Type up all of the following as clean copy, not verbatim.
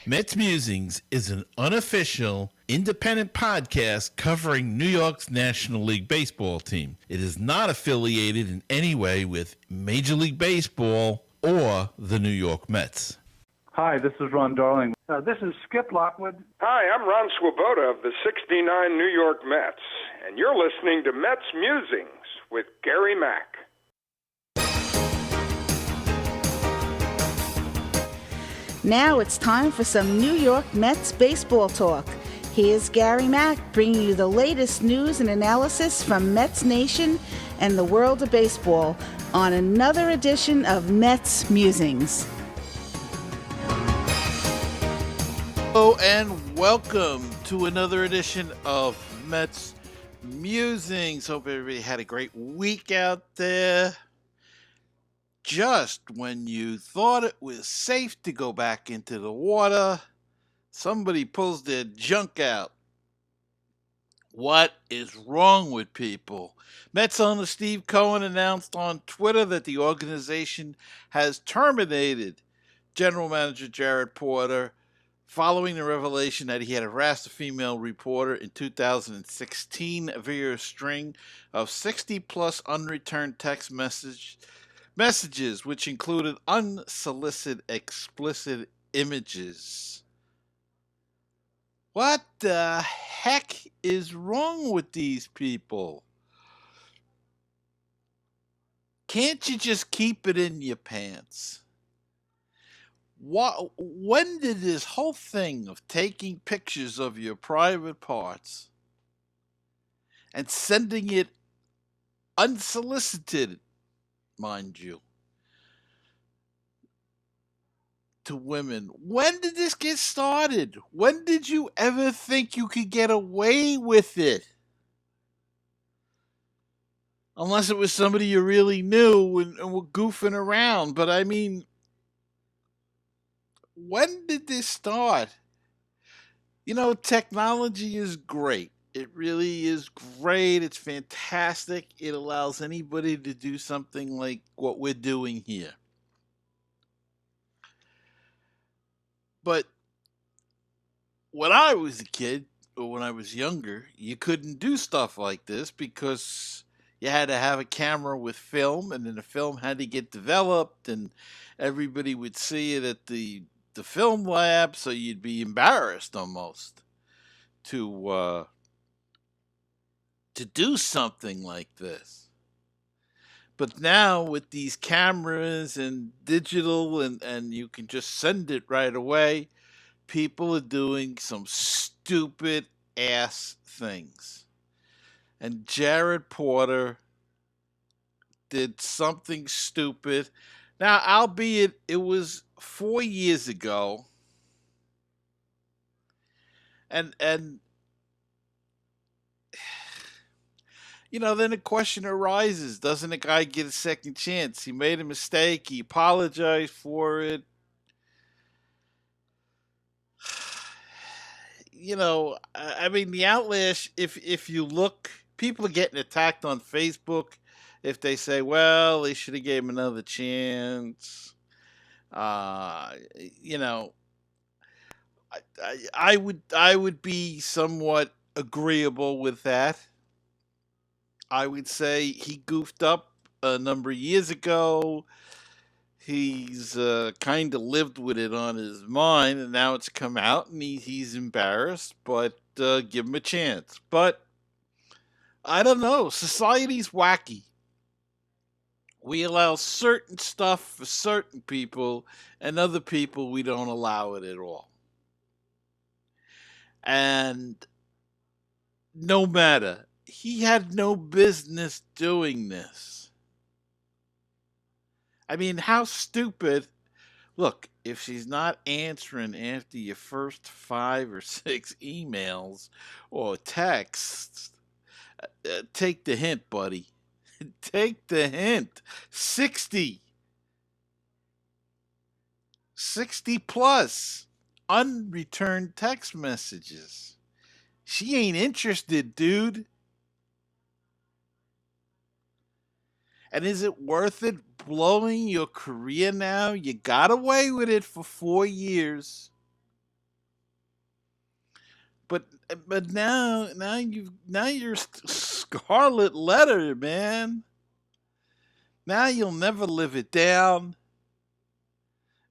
MetsMusings is an unofficial, independent podcast covering New York's National League Baseball team. It is not affiliated in any way with Major League Baseball or the New York Mets. Hi, this is Ron Darling. This is Skip Lockwood. Hi, I'm Ron Swoboda of the 69 New York Mets, and you're listening to Mets Musings with Gary Mack. Now it's time for some New York Mets baseball talk. Here's Gary Mack bringing you the latest news and analysis from Mets Nation and the world of baseball on another edition of Mets Musings. Hello and welcome to another edition of Mets Musings. Hope everybody had a great week out there. Just when you thought it was safe to go back into the water, somebody pulls their junk out. What is wrong with people? Mets owner Steve Cohen announced on Twitter that the organization has terminated General Manager Jared Porter following the revelation that he had harassed a female reporter in 2016 via a string of 60-plus unreturned text messages, which included unsolicited, explicit images. What the heck is wrong with these people? Can't you just keep it in your pants? When did this whole thing of taking pictures of your private parts and sending it unsolicited, mind you, to women, when did this get started? When did you ever think you could get away with it? Unless it was somebody you really knew and were goofing around. But I mean, when did this start? You know, technology is great. It really is great. It's fantastic. It allows anybody to do something like what we're doing here. But when I was a kid, or when I was younger, you couldn't do stuff like this because you had to have a camera with film, and then the film had to get developed, and everybody would see it at the film lab, so you'd be embarrassed almost to do something like this. But now with these cameras and digital and you can just send it right away, people are doing some stupid ass things. And Jared Porter did something stupid. Now, albeit it was 4 years ago, and you know, then the question arises, doesn't a guy get a second chance? He made a mistake, he apologized for it. You know, I mean, the outlash, if you look, people are getting attacked on Facebook if they say, well, they should have gave him another chance. You know, I would be somewhat agreeable with that. I would say he goofed up a number of years ago. He's kind of lived with it on his mind, and now it's come out, and he's embarrassed, but give him a chance. But I don't know. Society's wacky. We allow certain stuff for certain people, and other people we don't allow it at all. And no matter, he had no business doing this. I mean, how stupid. Look, if she's not answering after your first 5 or 6 emails or texts, take the hint, buddy. Take the hint. 60 plus unreturned text messages. She ain't interested, dude. And is it worth it blowing your career now? You got away with it for 4 years. But now you're scarlet letter, man. Now you'll never live it down.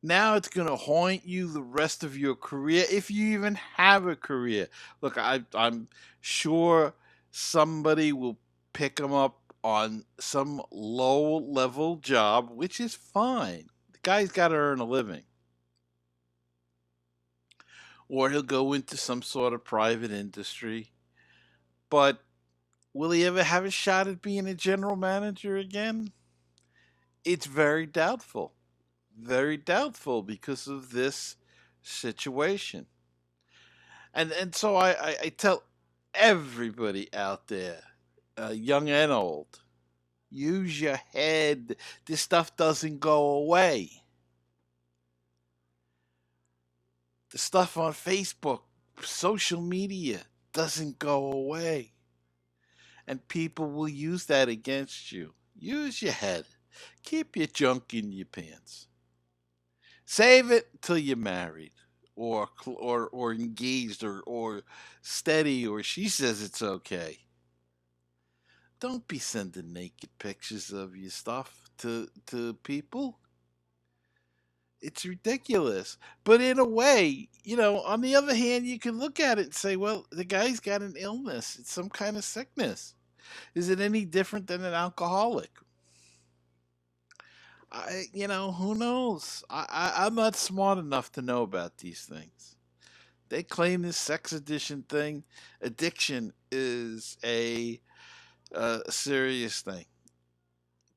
Now it's going to haunt you the rest of your career, if you even have a career. Look, I'm sure somebody will pick him up on some low level job, which is fine. The guy's got to earn a living. Or he'll go into some sort of private industry. But will he ever have a shot at being a general manager again? It's very doubtful. Very doubtful because of this situation. And so I tell everybody out there, young and old, use your head. This stuff doesn't go away. The stuff on Facebook, social media, doesn't go away. And people will use that against you. Use your head. Keep your junk in your pants. Save it till you're married, or engaged, or steady, or she says it's okay. Don't be sending naked pictures of your stuff to people. It's ridiculous. But in a way, on the other hand, you can look at it and say, well, the guy's got an illness. It's some kind of sickness. Is it any different than an alcoholic? Who knows? I'm not smart enough to know about these things. They claim this sex addiction is a serious thing.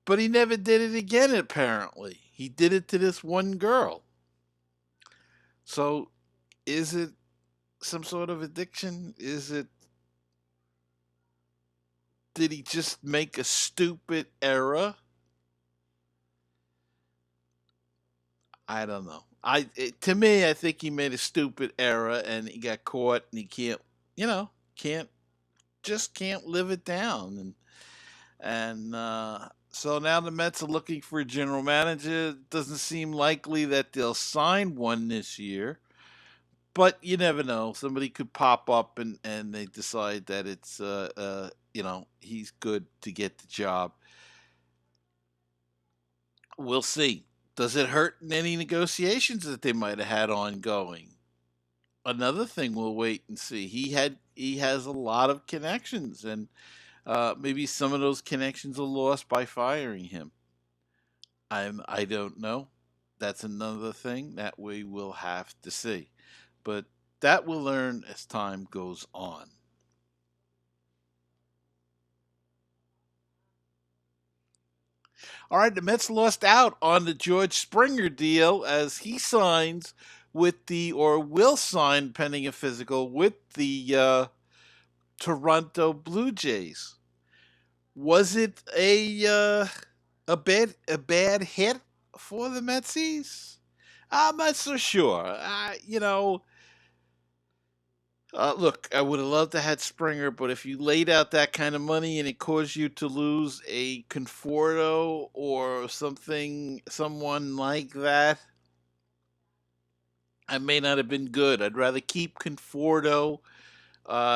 But he never did it again, apparently. He did it to this one girl. So, is it some sort of addiction? Did he just make a stupid error? I don't know. To me, I think he made a stupid error and he got caught, and he can't live it down. And so now the Mets are looking for a general manager. It doesn't seem likely that they'll sign one this year, but you never know. Somebody could pop up and they decide that it's he's good to get the job. We'll see. Does it hurt in any negotiations that they might have had ongoing? Another thing we'll wait and see. He has a lot of connections, and maybe some of those connections are lost by firing him. I don't know. That's another thing that we will have to see, but that we'll learn as time goes on. All right, the Mets lost out on the George Springer deal as he signs will sign pending a physical with the Toronto Blue Jays. Was it a bad hit for the Metsies? I'm not so sure. Look, I would have loved to have Springer, but if you laid out that kind of money and it caused you to lose a Conforto or someone like that, I may not have been good. I'd rather keep Conforto.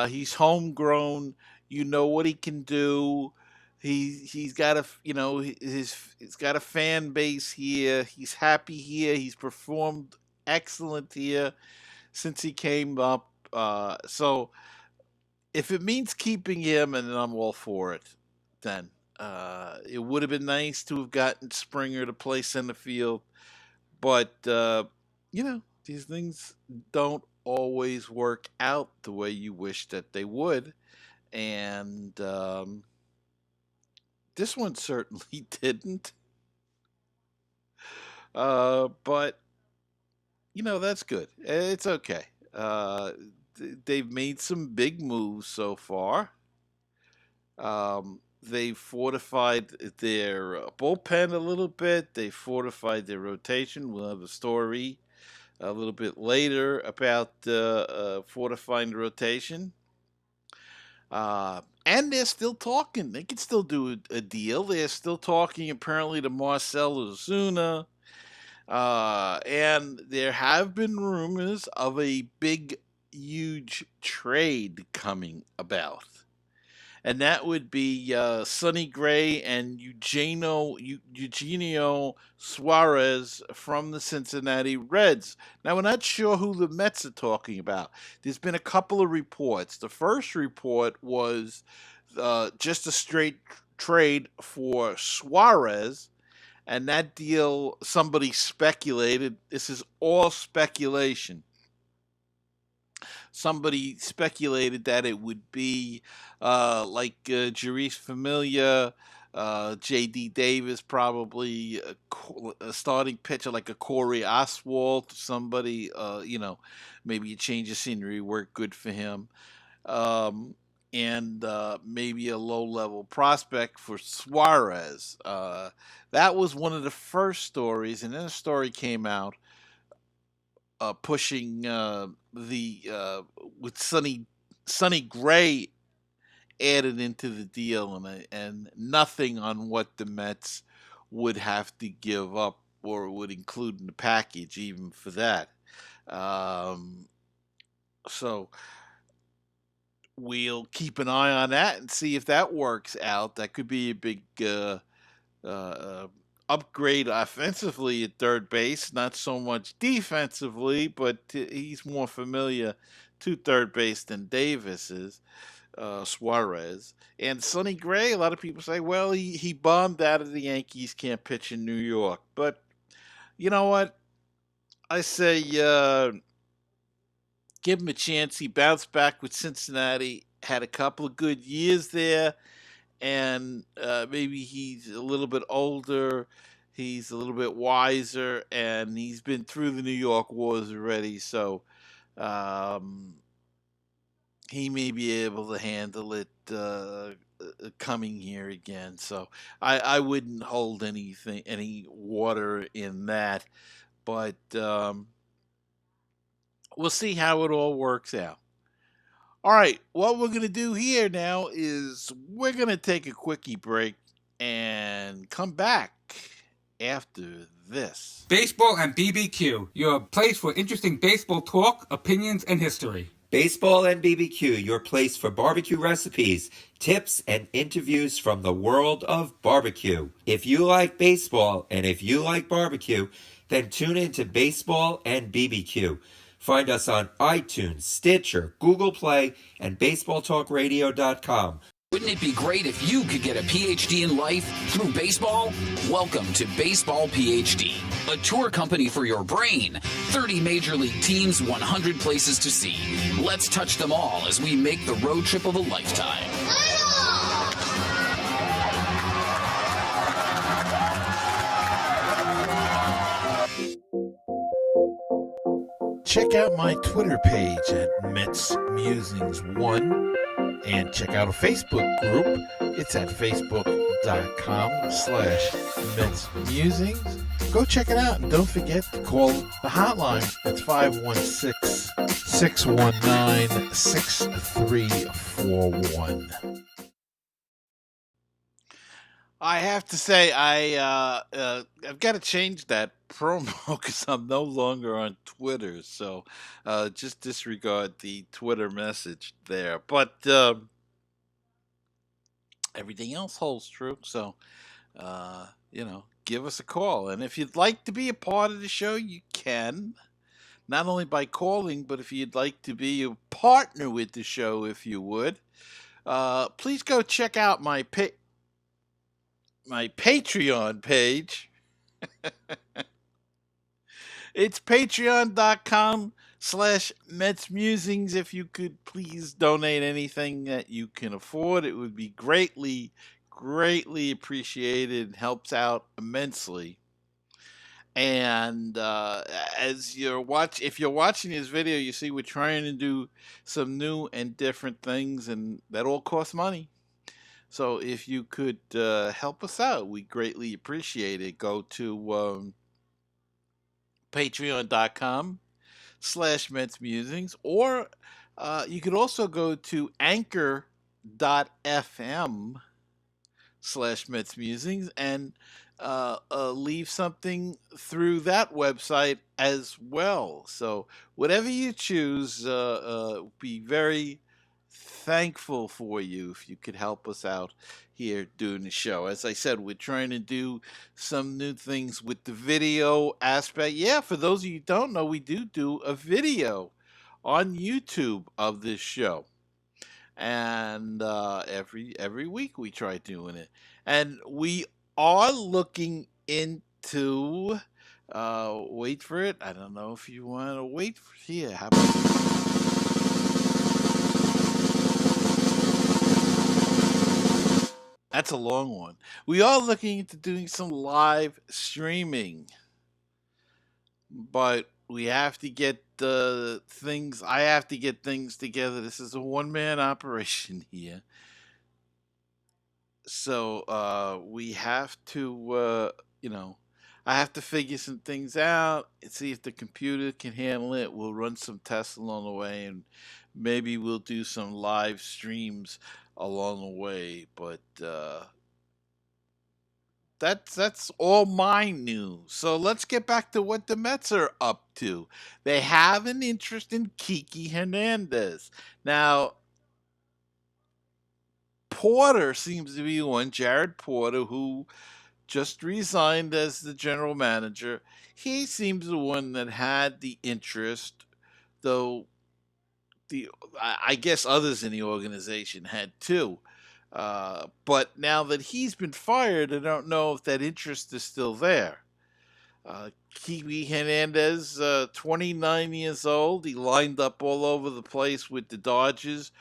He's homegrown. You know what he can do. He's got he's got a fan base here. He's happy here. He's performed excellent here since he came up. So if it means keeping him, and I'm all for it, then it would have been nice to have gotten Springer to play center field. But, these things don't always work out the way you wish that they would. And this one certainly didn't. But, that's good. It's okay. They've made some big moves so far. They've fortified their bullpen a little bit. They fortified their rotation. We'll have a story a little bit later about fortifying the rotation. And they're still talking. They can still do a deal. They're still talking apparently to Marcell Ozuna. And there have been rumors of a big huge trade coming about. And that would be Sonny Gray and Eugenio Suarez from the Cincinnati Reds. Now, we're not sure who the Mets are talking about. There's been a couple of reports. The first report was just a straight trade for Suarez, and that deal, somebody speculated, this is all speculation. Somebody speculated that it would be like Jeurys Familia, J.D. Davis, probably a starting pitcher like a Corey Oswalt, somebody, maybe a change of scenery worked good for him. And maybe a low-level prospect for Suarez. That was one of the first stories, and then a story came out pushing with Sonny Gray added into the deal, and nothing on what the Mets would have to give up or would include in the package, even for that. So we'll keep an eye on that and see if that works out. That could be a big upgrade offensively at third base, not so much defensively, but he's more familiar to third base than Davis is, Suarez. And Sonny Gray, a lot of people say, well, he bombed out of the Yankees, can't pitch in New York. But you know what? I say give him a chance. He bounced back with Cincinnati, had a couple of good years there, and maybe he's a little bit older, he's a little bit wiser, and he's been through the New York wars already, so he may be able to handle it coming here again. So I wouldn't hold any water in that, but we'll see how it all works out. All right, what we're going to do here now is we're going to take a quickie break and come back after this. Baseball and BBQ, your place for interesting baseball talk, opinions, and history. Baseball and BBQ, your place for barbecue recipes, tips, and interviews from the world of barbecue. If you like baseball and if you like barbecue, then tune in to Baseball and BBQ. Find us on iTunes, Stitcher, Google Play, and BaseballTalkRadio.com. Wouldn't it be great if you could get a PhD in life through baseball? Welcome to Baseball PhD, a tour company for your brain. 30 major league teams, 100 places to see. Let's touch them all as we make the road trip of a lifetime. Check out my Twitter page at MetsMusings1 and check out a Facebook group. It's at facebook.com/MetsMusings. Go check it out and don't forget to call the hotline. It's 516-619-6341. I have to say, I've got to change that promo because I'm no longer on Twitter. So just disregard the Twitter message there. But everything else holds true. So, give us a call. And if you'd like to be a part of the show, you can. Not only by calling, but if you'd like to be a partner with the show, if you would, please go check out my Patreon page. It's patreon.com/MetsMusings. If you could please donate anything that you can afford, it would be greatly, greatly appreciated. It helps out immensely. And if you're watching this video, you see we're trying to do some new and different things, and that all costs money. So if you could help us out, we greatly appreciate it. Go to patreon.com/MetsMusings, or you could also go to anchor.fm/MetsMusings, and leave something through that website as well. So whatever you choose, be very thankful for you if you could help us out here doing the show. As I said, we're trying to do some new things with the video aspect. Yeah, for those of you who don't know, we do a video on YouTube of this show, and every week we try doing it, and we are looking into. Wait for it. I don't know if you want to wait for here. How about that's a long one. We are looking into doing some live streaming, but we have to get the things. I have to get things together. This is a one-man operation here, so we have to, I have to figure some things out and see if the computer can handle it. We'll run some tests along the way, and maybe we'll do some live streams along the way. But that's all my news. So let's get back to what the Mets are up to. They have an interest in Kiki Hernandez. Now, Porter seems to be one, Jared Porter, who just resigned as the general manager. He seems the one that had the interest, though I guess others in the organization had too. But now that he's been fired, I don't know if that interest is still there. Kiwi Hernandez, 29 years old. He lined up all over the place with the Dodgers,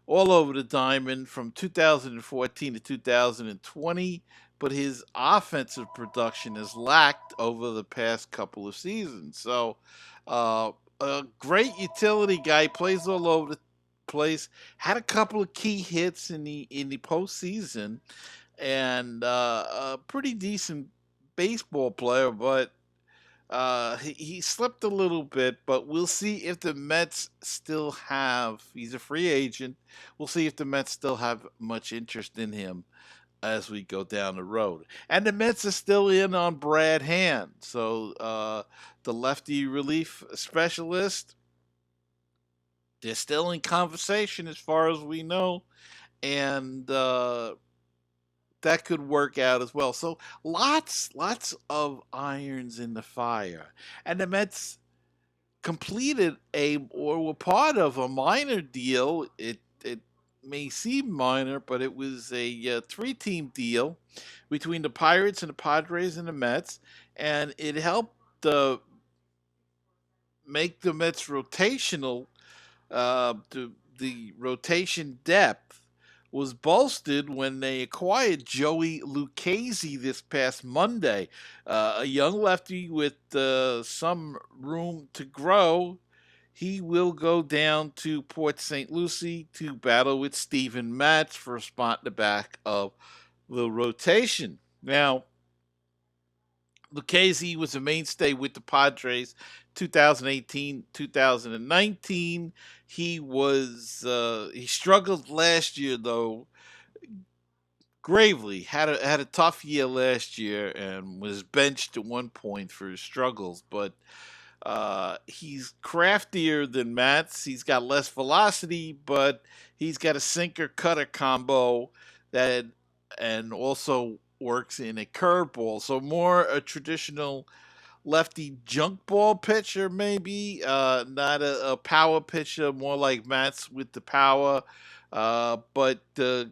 all over the diamond from 2014 to 2020, but his offensive production has lacked over the past couple of seasons. So, a great utility guy, plays all over the place. Had a couple of key hits in the postseason, and a pretty decent baseball player, but he slipped a little bit. But we'll see if the Mets still have. He's a free agent. We'll see if the Mets still have much interest in him as we go down the road. And the Mets are still in on Brad Hand, so the lefty relief specialist. They're still in conversation as far as we know, and that could work out as well. So lots of irons in the fire. And the Mets completed or were part of a minor deal. It may seem minor, but it was a three-team deal between the Pirates and the Padres and the Mets, and it helped make the Mets rotational. The rotation depth was bolstered when they acquired Joey Lucchesi this past Monday, a young lefty with some room to grow. He will go down to Port St. Lucie to battle with Steven Matz for a spot in the back of the rotation. Now, Lucchesi was a mainstay with the Padres 2018, 2019. He struggled last year though gravely. Had a tough year last year and was benched at one point for his struggles, but he's craftier than Matz. He's got less velocity, but he's got a sinker cutter combo that and also works in a curveball. So more a traditional lefty junk ball pitcher, maybe not a power pitcher, more like Matz with the power. But it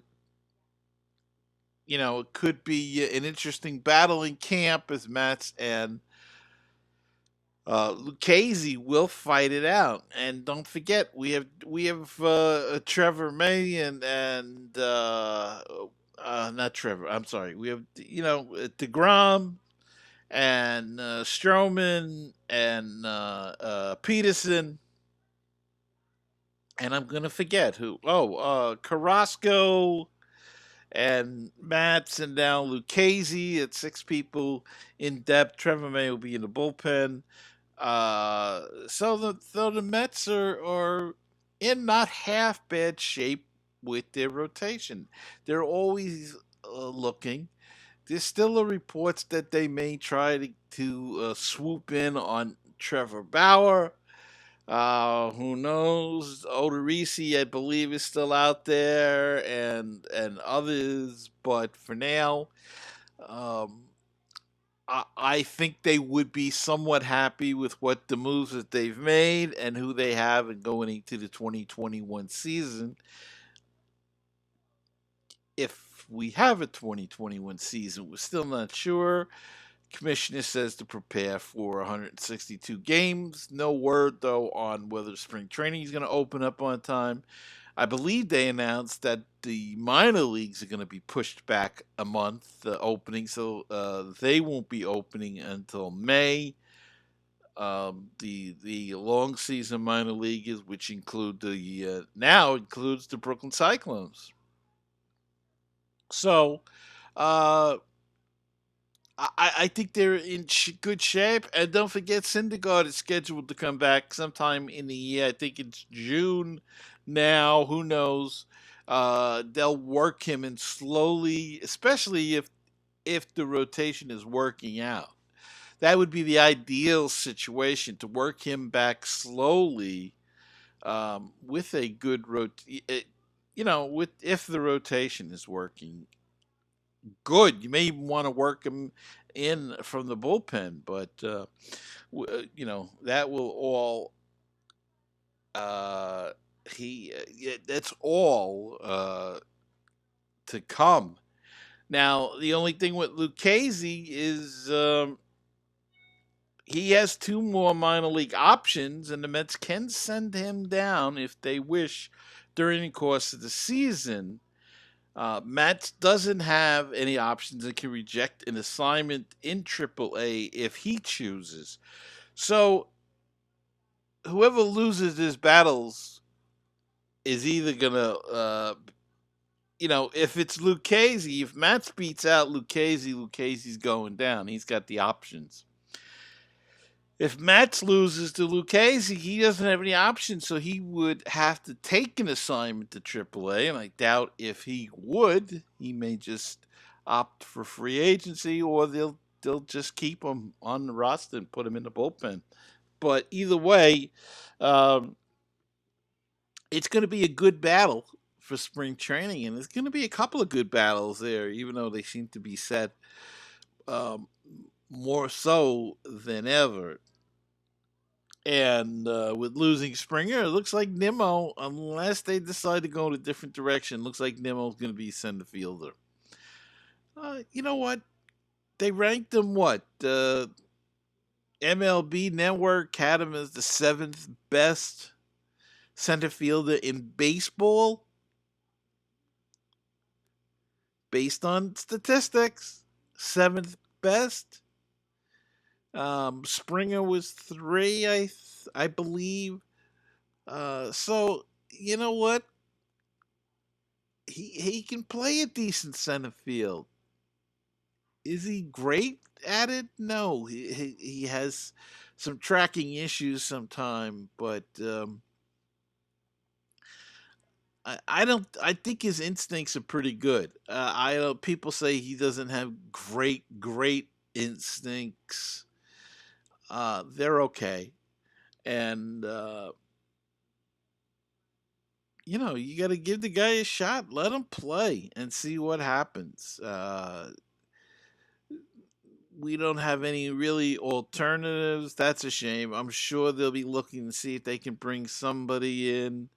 could be an interesting battle in camp as Matz and Lucchesi will fight it out. And don't forget, we have Trevor May and not Trevor. I'm sorry. We have DeGrom and Stroman and Peterson, and I'm gonna forget who. Carrasco and Matz and now Lucchesi. It's six people in depth. Trevor May will be in the bullpen. So the Mets are in not half bad shape with their rotation. They're always looking. There's still a reports that they may try to swoop in on Trevor Bauer. Who knows? Odorizzi, I believe, is still out there, and others. But for now, um, I think they would be somewhat happy with what the moves that they've made and who they have and going into the 2021 season. If we have a 2021 season, we're still not sure. Commissioner says to prepare for 162 games. No word, though, on whether spring training is going to open up on time. I believe they announced that the minor leagues are going to be pushed back a month, the opening, so they won't be opening until May. The long season minor leagues, which include the now includes the Brooklyn Cyclones. So, uh, I think they're in good shape. And don't forget, Syndergaard is scheduled to come back sometime in the year. I think it's June now. Who knows? They'll work him in slowly, especially if the rotation is working out. That would be the ideal situation to work him back slowly with a good with if the rotation is working good. You may even want to work him in from the bullpen, but that will all that's all to come. Now, the only thing with Lucchesi is he has two more minor league options, and the Mets can send him down if they wish during the course of the season. Mets doesn't have any options and can reject an assignment in AAA if he chooses. So, whoever loses his battles is either going to, if it's Lucchesi, if Mets beats out Lucchesi's going down. He's got the options. If Mets loses to Lucchesi, he doesn't have any options, so he would have to take an assignment to AAA, and I doubt if he would. He may just opt for free agency, or they'll just keep him on the roster and put him in the bullpen. But either way, it's going to be a good battle for spring training, and there's going to be a couple of good battles there, even though they seem to be set more so than ever. And with losing Springer, it looks like Nimmo, unless they decide to go in a different direction, looks like Nimmo's going to be center fielder. You know what? They ranked him what? MLB Network had him as the 7th best center fielder in baseball, based on statistics. 7th best. Springer was 3, I believe. So you know what? He can play a decent center field. Is he great at it? No, he has some tracking issues sometime, but I don't. I think his instincts are pretty good. I know people say he doesn't have great instincts. They're okay, and you got to give the guy a shot. Let him play and see what happens. We don't have any really alternatives. That's a shame. I'm sure they'll be looking to see if they can bring somebody in.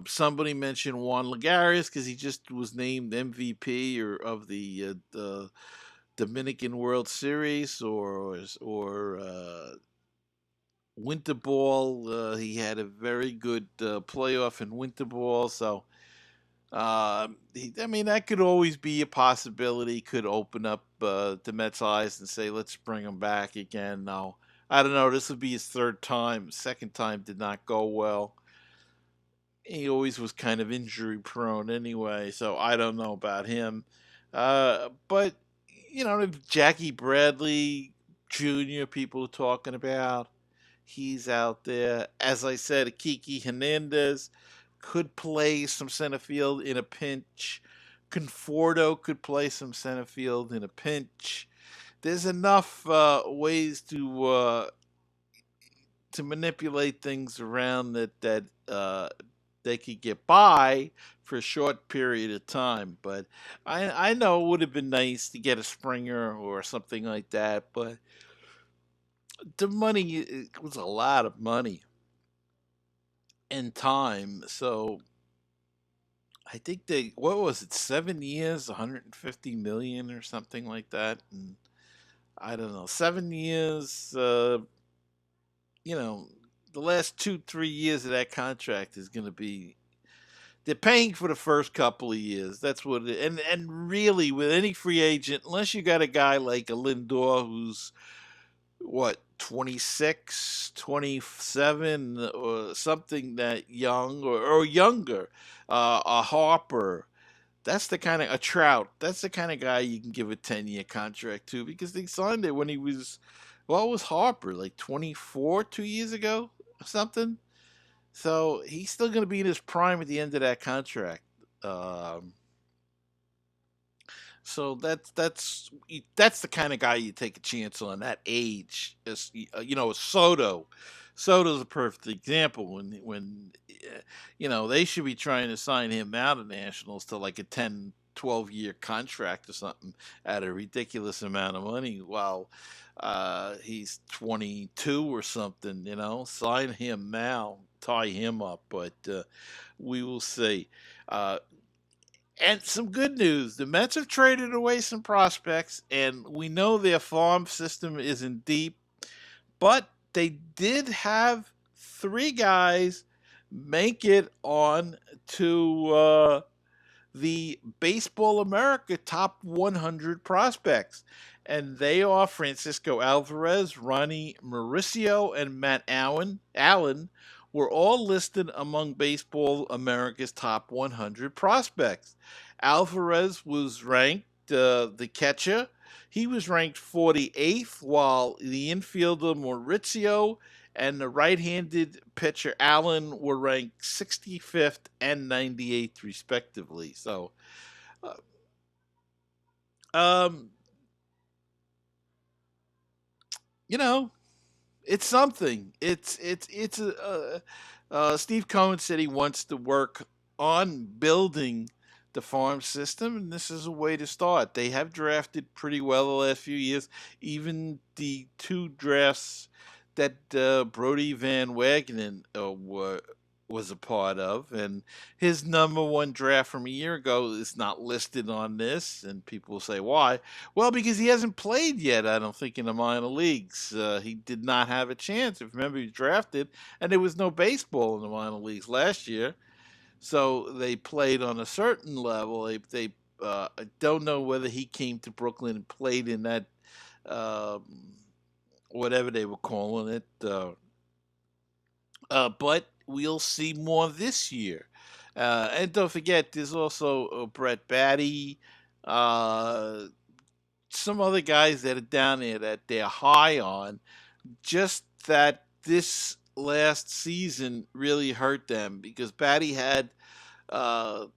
Somebody mentioned Juan Lagares because he just was named MVP of the Dominican World Series or winter ball. He had a very good playoff in winter ball, so that could always be a possibility. Could open up the Mets' eyes and say, let's bring him back again. Now, I don't know. This would be his 3rd time. 2nd time did not go well. He always was kind of injury prone anyway, so I don't know about him. But Jackie Bradley Jr., people are talking about. He's out there. As I said, Kiki Hernandez could play some center field in a pinch. Conforto could play some center field in a pinch. There's enough ways to manipulate things around that they could get by for a short period of time. But I know it would have been nice to get a Springer or something like that, but the money, it was a lot of money and time. So I think what was it, 7 years, 150 million or something like that. And I don't know, 7 years, the last 2-3 years of that contract is going to be, they're paying for the first couple of years. That's what and really with any free agent, unless you got a guy like a Lindor who's what, 26, 27, or something that young or younger, a Harper. That's the kind of a Trout. That's the kind of guy you can give a 10-year contract to, because they signed it when he was, well, it was Harper, like 24 2 years ago or something. So he's still going to be in his prime at the end of that contract. So that's the kind of guy you take a chance on, that age. Soto. Soto's a perfect example. When they should be trying to sign him out of Nationals to like a 10-12 year contract or something at a ridiculous amount of money, while he's 22 or something. Sign him now, tie him up. But we will see. And some good news. The Mets have traded away some prospects, and we know their farm system isn't deep, but they did have 3 guys make it on to the Baseball America top 100 prospects. And they are Francisco Alvarez, Ronnie Mauricio, and Matt Allen were all listed among Baseball America's top 100 prospects. Alvarez was ranked the catcher. He was ranked 48th, while the infielder Mauricio and the right-handed pitcher Allen were ranked 65th and 98th, respectively. So, it's something. Steve Cohen said he wants to work on building the farm system, and this is a way to start. They have drafted pretty well the last few years. Even the 2 drafts that Brody Van Wagenen was a part of, and his number 1 draft from a year ago is not listed on this, and people will say, why? Well, because he hasn't played yet, I don't think, in the minor leagues. He did not have a chance. If you remember, he was drafted, and there was no baseball in the minor leagues last year, so they played on a certain level. They I don't know whether he came to Brooklyn and played in that, whatever they were calling it, but we'll see more this year. And don't forget, there's also Brett Batty, some other guys that are down there that they're high on. Just that this last season really hurt them, because Batty had, I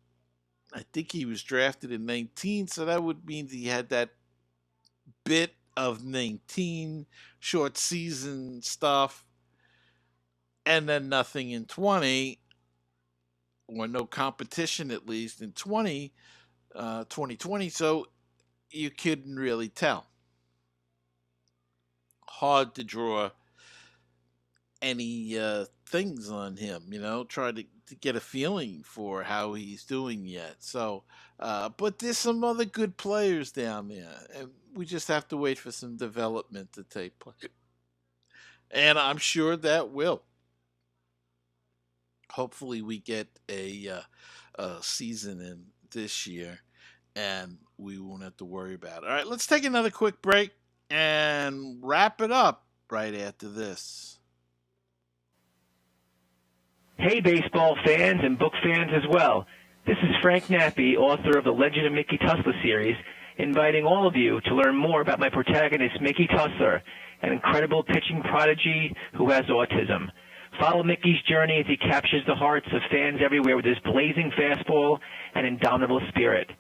think he was drafted in 19, so that would mean he had that bit of 19 short season stuff, and then nothing in 20, or no competition at least in 2020, so you couldn't really tell. Hard to draw any things on him, try to get a feeling for how he's doing yet. So, but there's some other good players down there, and we just have to wait for some development to take place. And I'm sure that will. Hopefully we get a season in this year, and we won't have to worry about it. All right, let's take another quick break and wrap it up right after this. Hey, baseball fans and book fans as well. This is Frank Nappi, author of the Legend of Mickey Tussler series, inviting all of you to learn more about my protagonist, Mickey Tussler, an incredible pitching prodigy who has autism. Follow Mickey's journey as he captures the hearts of fans everywhere with his blazing fastball and indomitable spirit.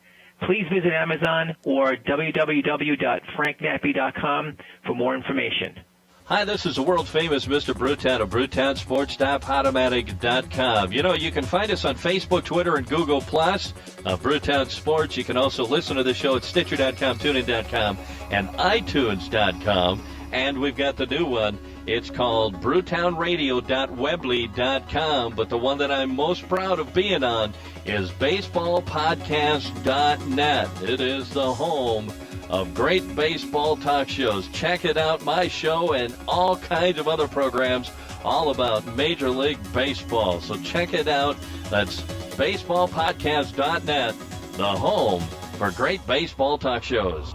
please visit Amazon or www.franknappy.com for more information. Hi, this is the world-famous Mr. Brewtown of BrewtownSports.Podomatic.com. You know, you can find us on Facebook, Twitter, and Google+. Brewtown Sports. You can also listen to the show at Stitcher.com, TuneIn.com, and iTunes.com. And we've got the new one. It's called BrewtownRadio.Weebly.com. But the one that I'm most proud of being on is BaseballPodcast.net. It is the home of great baseball talk shows. Check it out, my show, and all kinds of other programs all about Major League Baseball. So check it out. That's baseballpodcast.net, the home for great baseball talk shows.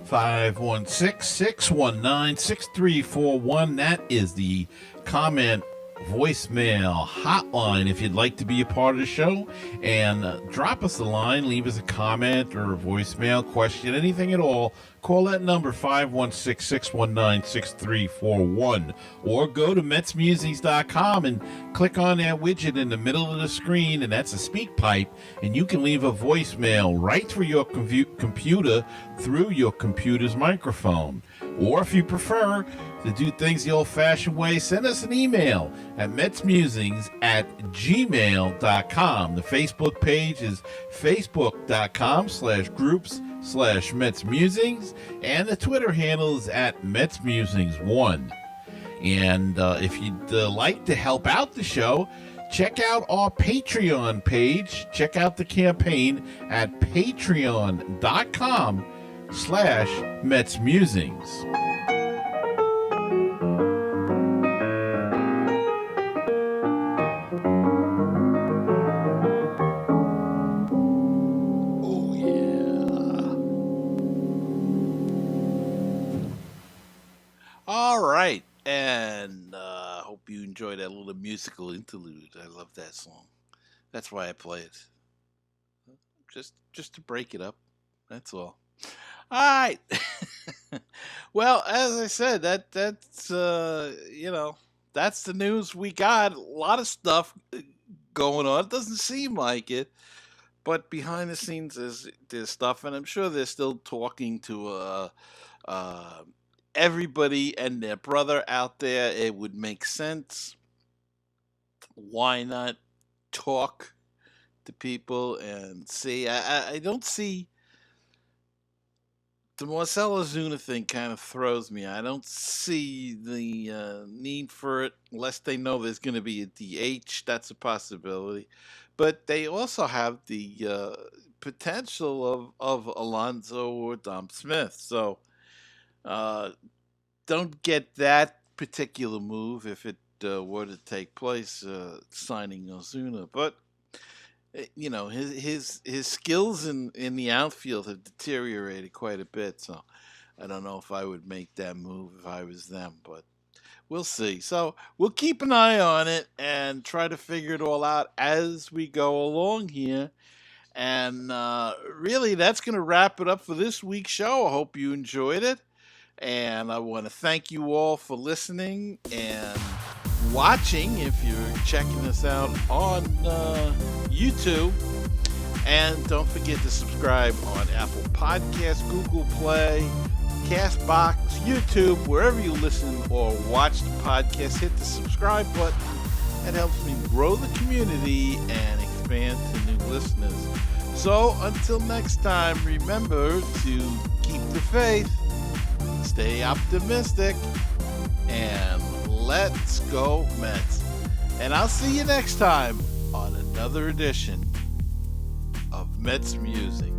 516-619-6341. That is the comment voicemail hotline if you'd like to be a part of the show, and drop us a line, leave us a comment or a voicemail question, anything at all. Call that number 516-619-6341, or go to MetsMusings.com and click on that widget in the middle of the screen, and that's a speak pipe, and you can leave a voicemail right through your computer through your computer's microphone. Or if you prefer to do things the old-fashioned way, send us an email at metsmusings@gmail.com. The Facebook page is facebook.com/groups/MetsMusings, and the Twitter handle is at MetsMusings1. And if you'd like to help out the show, check out our Patreon page. Check out the campaign at patreon.com/MetsMusings. All right, and hope you enjoy that little musical interlude. I love that song. That's why I play it. Just to break it up. That's all. All right. Well, as I said, that's that's the news we got. A lot of stuff going on. It doesn't seem like it, but behind the scenes there's stuff, and I'm sure they're still talking to everybody and their brother out there. It would make sense. Why not talk to people and see? I don't see. The Marcell Ozuna thing kind of throws me. I don't see the need for it unless they know there's going to be a DH. That's a possibility. But they also have the potential of Alonso or Dom Smith. So don't get that particular move if it were to take place, signing Ozuna. But his skills in the outfield have deteriorated quite a bit, so I don't know if I would make that move if I was them, but we'll see. So we'll keep an eye on it and try to figure it all out as we go along here. And really, that's going to wrap it up for this week's show. I hope you enjoyed it, and I want to thank you all for listening and watching if you're checking us out on YouTube. And don't forget to subscribe on Apple Podcasts, Google Play, CastBox, YouTube, wherever you listen or watch the podcast. Hit the subscribe button. That helps me grow the community and expand to new listeners. So until next time, remember to keep the faith, stay optimistic, and let's go Mets. And I'll see you next time on another edition of Mets Musings.